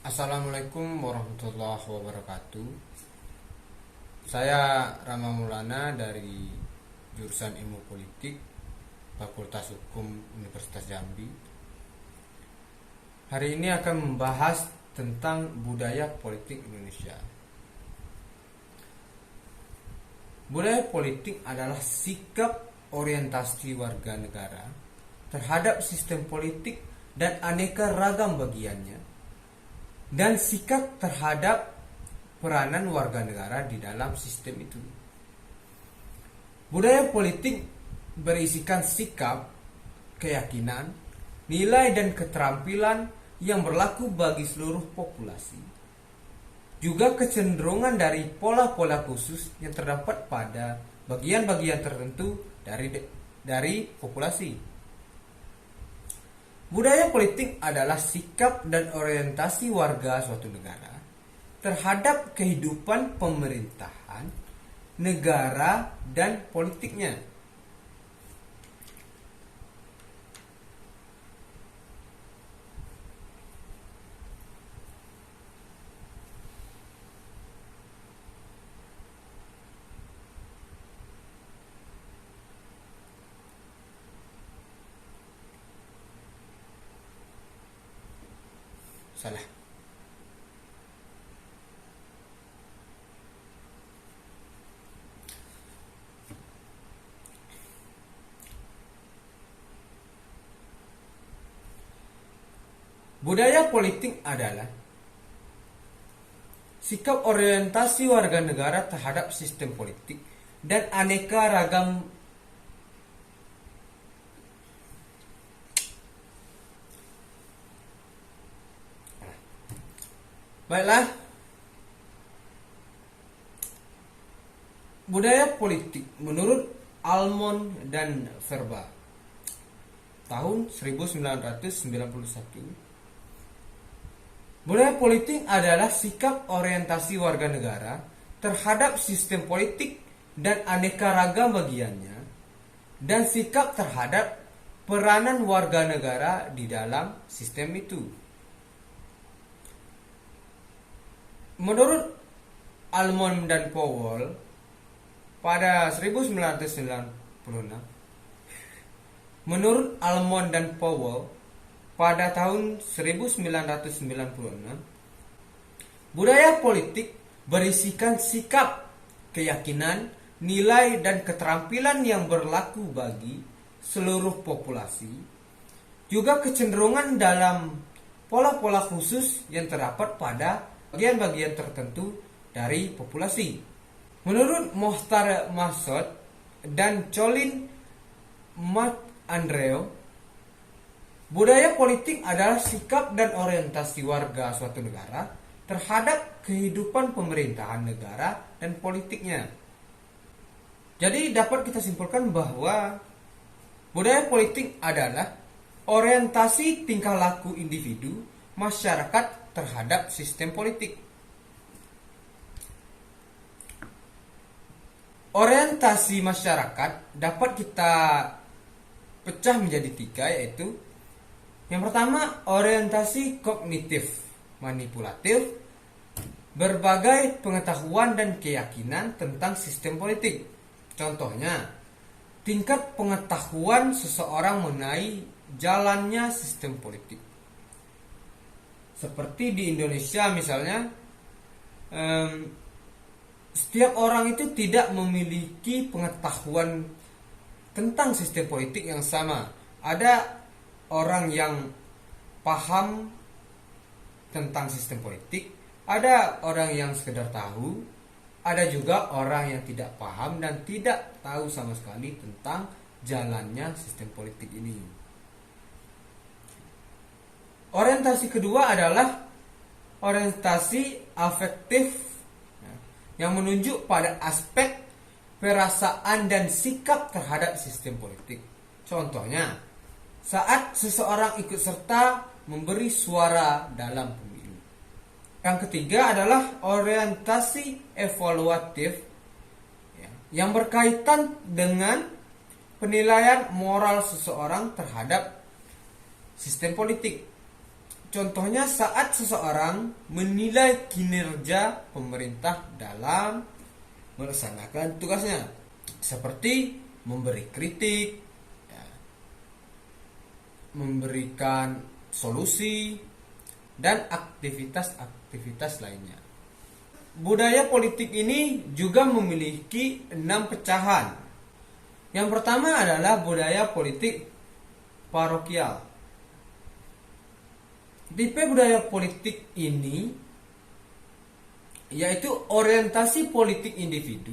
Assalamualaikum warahmatullahi wabarakatuh. Saya Rama Maulana dari jurusan Ilmu Politik, Fakultas Hukum Universitas Jambi. Hari ini akan membahas tentang budaya politik Indonesia. Budaya politik adalah sikap orientasi warga negara terhadap sistem politik dan aneka ragam bagiannya, dan sikap terhadap peranan warga negara di dalam sistem itu. Budaya politik berisikan sikap, keyakinan, nilai dan keterampilan yang berlaku bagi seluruh populasi. Juga kecenderungan dari pola-pola khusus yang terdapat pada bagian-bagian tertentu dari populasi. Budaya politik adalah sikap dan orientasi warga suatu negara terhadap kehidupan pemerintahan, negara, dan politiknya. Salah. Budaya politik adalah sikap orientasi warga negara terhadap sistem politik dan aneka ragam Baiklah, budaya politik menurut Almond dan Verba tahun 1991. Budaya politik adalah sikap orientasi warga negara terhadap sistem politik dan aneka ragam bagiannya, dan sikap terhadap peranan warga negara di dalam sistem itu. Menurut Almond dan Powell pada 1996, menurut Almond dan Powell pada tahun 1996, budaya politik berisikan sikap, keyakinan, nilai, dan keterampilan yang berlaku bagi seluruh populasi, juga kecenderungan dalam pola-pola khusus yang terdapat pada bagian-bagian tertentu dari populasi. Menurut Mohtar Masud dan Colin McAndrew, budaya politik adalah sikap dan orientasi warga suatu negara terhadap kehidupan pemerintahan negara dan politiknya. Jadi dapat kita simpulkan bahwa budaya politik adalah orientasi tingkah laku individu masyarakat terhadap sistem politik. Orientasi masyarakat dapat kita pecah menjadi tiga, yaitu yang pertama, orientasi kognitif manipulatif, berbagai pengetahuan dan keyakinan tentang sistem politik. Contohnya, tingkat pengetahuan seseorang mengenai jalannya sistem politik. Seperti di Indonesia misalnya, setiap orang itu tidak memiliki pengetahuan tentang sistem politik yang sama. Ada orang yang paham tentang sistem politik, ada orang yang sekedar tahu, ada juga orang yang tidak paham dan tidak tahu sama sekali tentang jalannya sistem politik ini. Orientasi kedua adalah orientasi afektif, yang menunjuk pada aspek perasaan dan sikap terhadap sistem politik. Contohnya, saat seseorang ikut serta memberi suara dalam pemilu. Yang ketiga adalah orientasi evaluatif, yang berkaitan dengan penilaian moral seseorang terhadap sistem politik. Contohnya saat seseorang menilai kinerja pemerintah dalam melaksanakan tugasnya, seperti memberi kritik, ya, memberikan solusi, dan aktivitas-aktivitas lainnya. Budaya politik ini juga memiliki 6 pecahan. Yang pertama adalah budaya politik parokial. Tipe budaya politik ini yaitu orientasi politik individu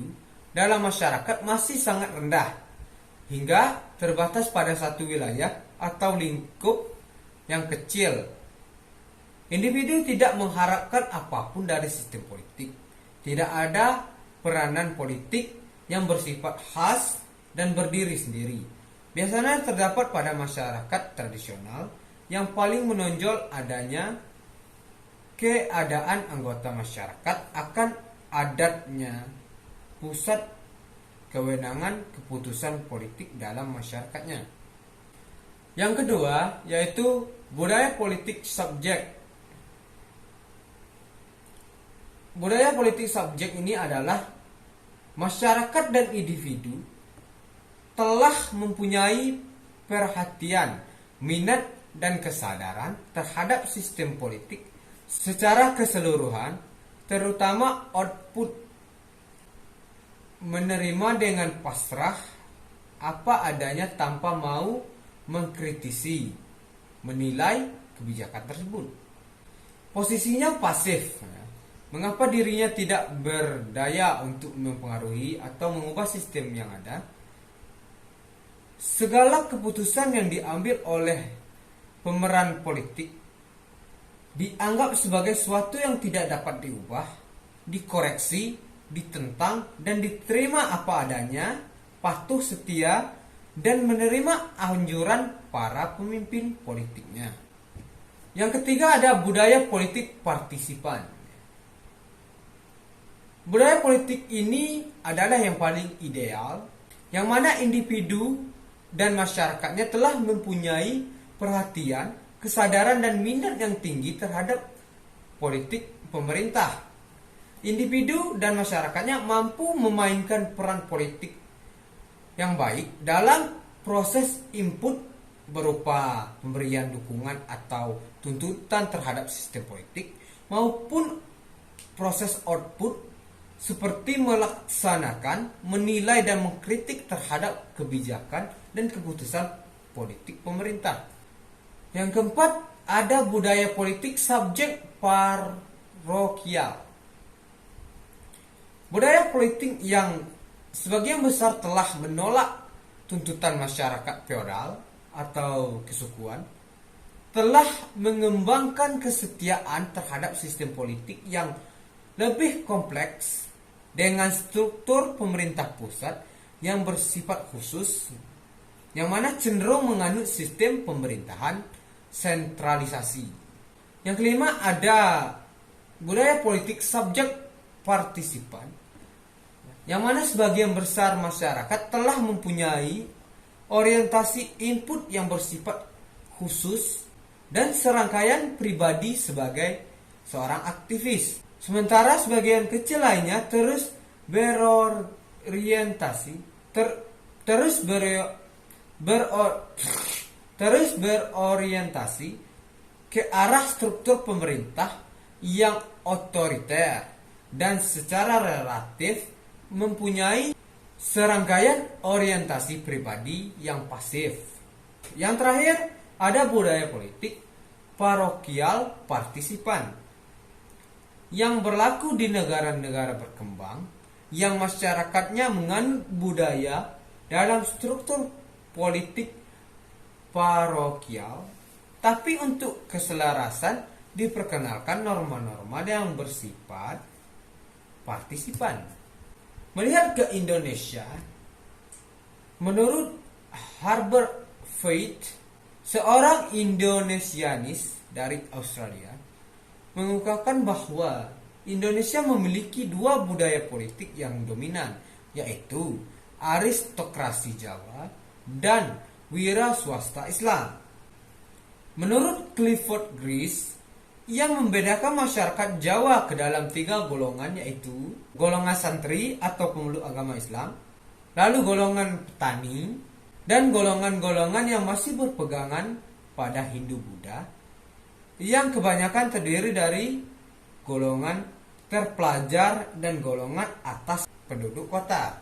dalam masyarakat masih sangat rendah hingga terbatas pada satu wilayah atau lingkup yang kecil. Individu tidak mengharapkan apapun dari sistem politik. Tidak ada peranan politik yang bersifat khas dan berdiri sendiri. Biasanya terdapat pada masyarakat tradisional yang paling menonjol adanya keadaan anggota masyarakat akan adatnya pusat kewenangan keputusan politik dalam masyarakatnya. Yang kedua yaitu budaya politik subjek. Budaya politik subjek ini adalah masyarakat dan individu telah mempunyai perhatian, minat, dan kesadaran terhadap sistem politik secara keseluruhan, terutama output, menerima dengan pasrah apa adanya tanpa mau mengkritisi, menilai kebijakan tersebut. Posisinya pasif. Mengapa dirinya tidak berdaya untuk mempengaruhi atau mengubah sistem yang ada? Segala keputusan yang diambil oleh pemeran politik dianggap sebagai sesuatu yang tidak dapat diubah, dikoreksi, ditentang, dan diterima apa adanya, patuh setia, dan menerima anjuran para pemimpin politiknya. Yang ketiga ada budaya politik partisipan. Budaya politik ini adalah yang paling ideal, yang mana individu dan masyarakatnya telah mempunyai perhatian, kesadaran, dan minat yang tinggi terhadap politik pemerintah. Individu dan masyarakatnya mampu memainkan peran politik yang baik dalam proses input berupa pemberian dukungan atau tuntutan terhadap sistem politik maupun proses output seperti melaksanakan, menilai, dan mengkritik terhadap kebijakan dan keputusan politik pemerintah. Yang keempat, ada budaya politik subjek parokial. Budaya politik yang sebagian besar telah menolak tuntutan masyarakat feodal atau kesukuan, telah mengembangkan kesetiaan terhadap sistem politik yang lebih kompleks dengan struktur pemerintah pusat yang bersifat khusus, yang mana cenderung menganut sistem pemerintahan sentralisasi. Yang kelima ada budaya politik subjek partisipan, yang mana sebagian besar masyarakat telah mempunyai orientasi input yang bersifat khusus dan serangkaian pribadi sebagai seorang aktivis. Sementara sebagian kecil lainnya terus berorientasi ke arah struktur pemerintah yang otoriter dan secara relatif mempunyai serangkaian orientasi pribadi yang pasif. Yang terakhir ada budaya politik parokial partisipan yang berlaku di negara-negara berkembang yang masyarakatnya menganut budaya dalam struktur politik parokial, tapi untuk keselarasan diperkenalkan norma-norma yang bersifat partisipan. Melihat ke Indonesia, menurut Harbert Feit, seorang Indonesianis dari Australia, mengungkapkan bahwa Indonesia memiliki dua budaya politik yang dominan, yaitu aristokrasi Jawa dan wira swasta Islam. Menurut Clifford Geertz, yang membedakan masyarakat Jawa ke dalam 3 golongan, yaitu golongan santri atau pemeluk agama Islam, lalu golongan petani, dan golongan-golongan yang masih berpegangan pada Hindu-Buddha, yang kebanyakan terdiri dari golongan terpelajar dan golongan atas penduduk kota.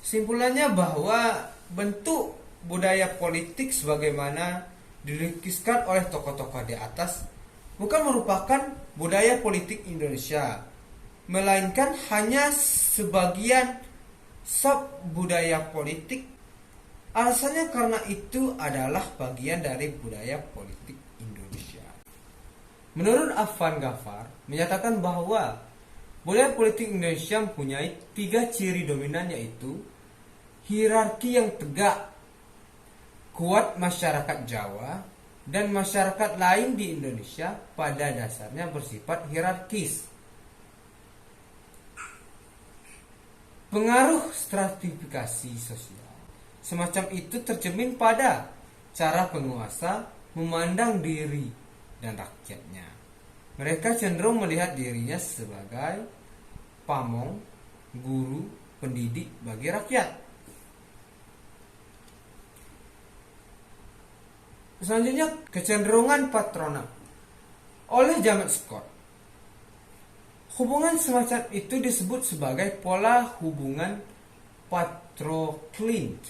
Simpulannya bahwa bentuk budaya politik sebagaimana dilukiskan oleh tokoh-tokoh di atas bukan merupakan budaya politik Indonesia, melainkan hanya sebagian sub budaya politik. Alasannya karena itu adalah bagian dari budaya politik Indonesia. Menurut Afan Ghaffar menyatakan bahwa budaya politik Indonesia mempunyai 3 ciri dominan, yaitu hierarki yang tegak, kuat masyarakat Jawa dan masyarakat lain di Indonesia pada dasarnya bersifat hierarkis. Pengaruh stratifikasi sosial semacam itu tercermin pada cara penguasa memandang diri dan rakyatnya. Mereka cenderung melihat dirinya sebagai pamong, guru, pendidik bagi rakyat. Selanjutnya, kecenderungan patronat. Oleh James Scott, hubungan semacam itu disebut sebagai pola hubungan patroclint.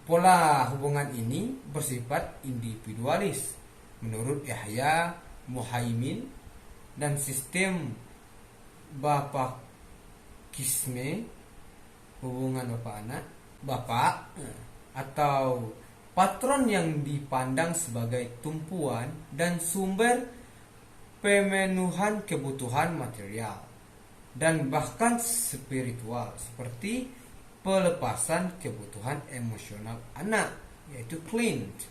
Pola hubungan ini bersifat individualis menurut Yahya Muhaimin, dan sistem bapakisme, hubungan bapak anak, bapak atau patron yang dipandang sebagai tumpuan dan sumber pemenuhan kebutuhan material dan bahkan spiritual, seperti pelepasan kebutuhan emosional anak, yaitu Clint.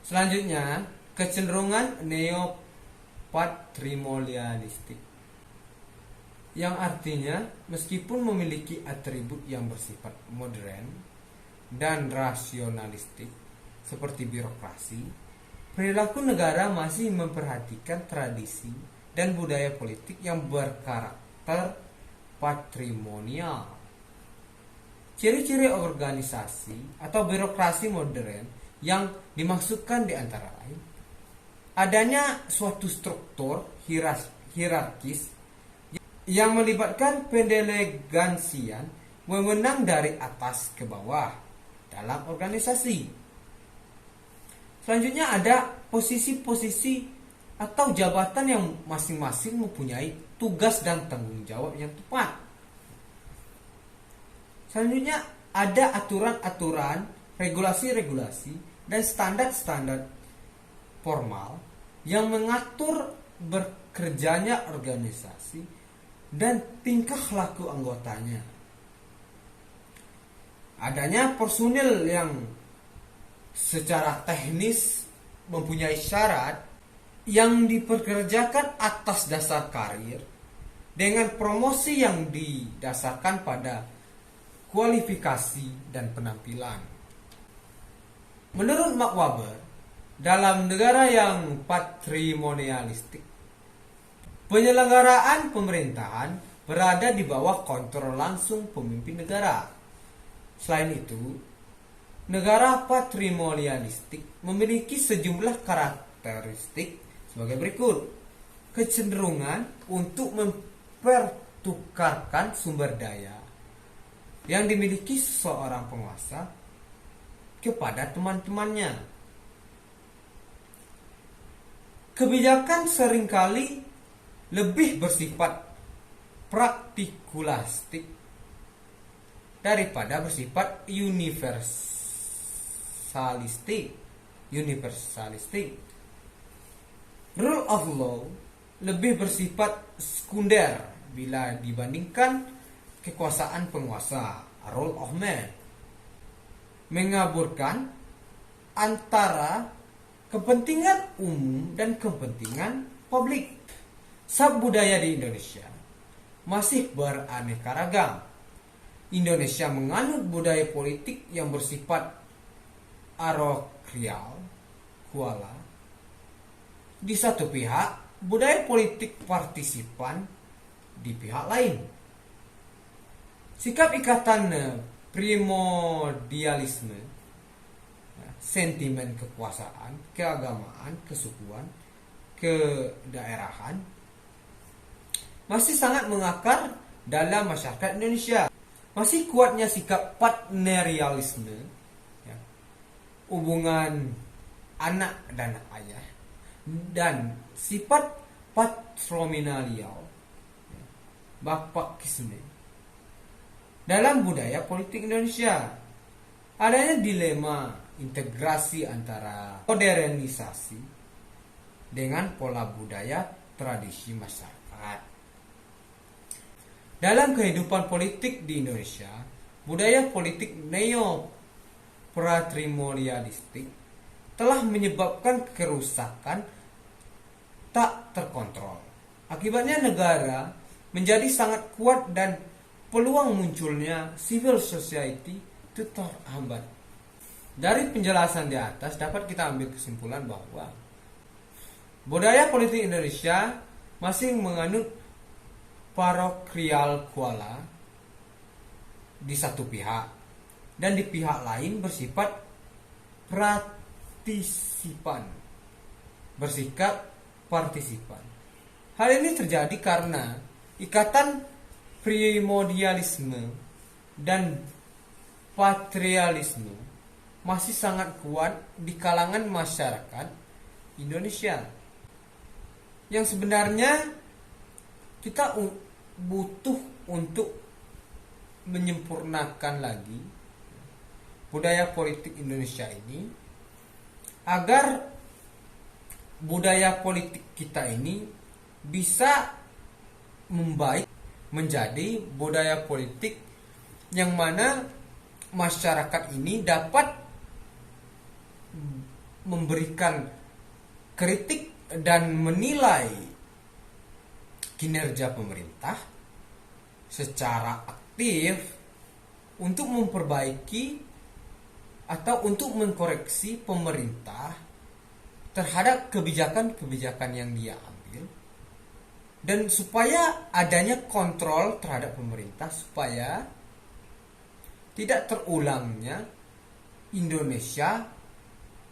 Selanjutnya, kecenderungan neopatrimonialistik, yang artinya meskipun memiliki atribut yang bersifat modern dan rasionalistik seperti birokrasi, perilaku negara masih memperhatikan tradisi dan budaya politik yang berkarakter patrimonial. Ciri-ciri organisasi atau birokrasi modern yang dimaksudkan di antara lain adanya suatu struktur hierarkis yang melibatkan pendelegansian wewenang dari atas ke bawah dalam organisasi. Selanjutnya ada posisi-posisi atau jabatan yang masing-masing mempunyai tugas dan tanggung jawab yang tepat. Selanjutnya ada aturan-aturan, regulasi-regulasi, dan standar-standar formal yang mengatur bekerjanya organisasi dan tingkah laku anggotanya. Adanya personil yang secara teknis mempunyai syarat yang dipekerjakan atas dasar karir dengan promosi yang didasarkan pada kualifikasi dan penampilan. Menurut Mark Waber, dalam negara yang patrimonialistik, penyelenggaraan pemerintahan berada di bawah kontrol langsung pemimpin negara. Selain itu, negara patrimonialistik memiliki sejumlah karakteristik sebagai berikut. Kecenderungan untuk mempertukarkan sumber daya yang dimiliki seorang penguasa kepada teman-temannya. Kebijakan seringkali lebih bersifat praktikulastik daripada bersifat universalistik. Rule of law lebih bersifat sekunder bila dibandingkan kekuasaan penguasa, rule of man. Mengaburkan antara kepentingan umum dan kepentingan publik. Subbudaya di Indonesia masih beraneka ragam. Indonesia menganut budaya politik yang bersifat parokial kuala, di satu pihak budaya politik partisipan di pihak lain. Sikap ikatan primordialisme, sentimen kekuasaan, keagamaan, kesukuan, kedaerahan masih sangat mengakar dalam masyarakat Indonesia. Masih kuatnya sikap paternalisme, ya, hubungan anak dan ayah, dan sifat patrominalial, ya, bapakisme dalam budaya politik Indonesia. Adanya dilema integrasi antara modernisasi dengan pola budaya tradisi masyarakat. Dalam kehidupan politik di Indonesia, budaya politik neo-patrimonialistik telah menyebabkan kerusakan tak terkontrol. Akibatnya negara menjadi sangat kuat dan peluang munculnya civil society itu terhambat. Dari penjelasan di atas dapat kita ambil kesimpulan bahwa budaya politik Indonesia masih menganut parokial kuala di satu pihak, dan di pihak lain bersifat partisipan. Hal ini terjadi karena ikatan primordialisme dan patrialisme masih sangat kuat di kalangan masyarakat Indonesia, yang sebenarnya kita butuh untuk menyempurnakan lagi budaya politik Indonesia ini, agar budaya politik kita ini bisa membaik menjadi budaya politik yang mana masyarakat ini dapat memberikan kritik dan menilai kinerja pemerintah secara aktif untuk memperbaiki atau untuk mengkoreksi pemerintah terhadap kebijakan-kebijakan yang dia ambil, dan supaya adanya kontrol terhadap pemerintah supaya tidak terulangnya Indonesia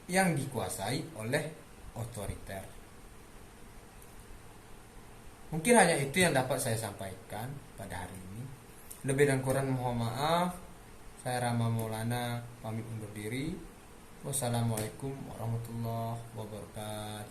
yang dikuasai oleh otoriter. Mungkin hanya itu yang dapat saya sampaikan pada hari ini. Lebih dan kurang mohon maaf. Saya Rama Maulana pamit undur diri. Wassalamualaikum warahmatullahi wabarakatuh.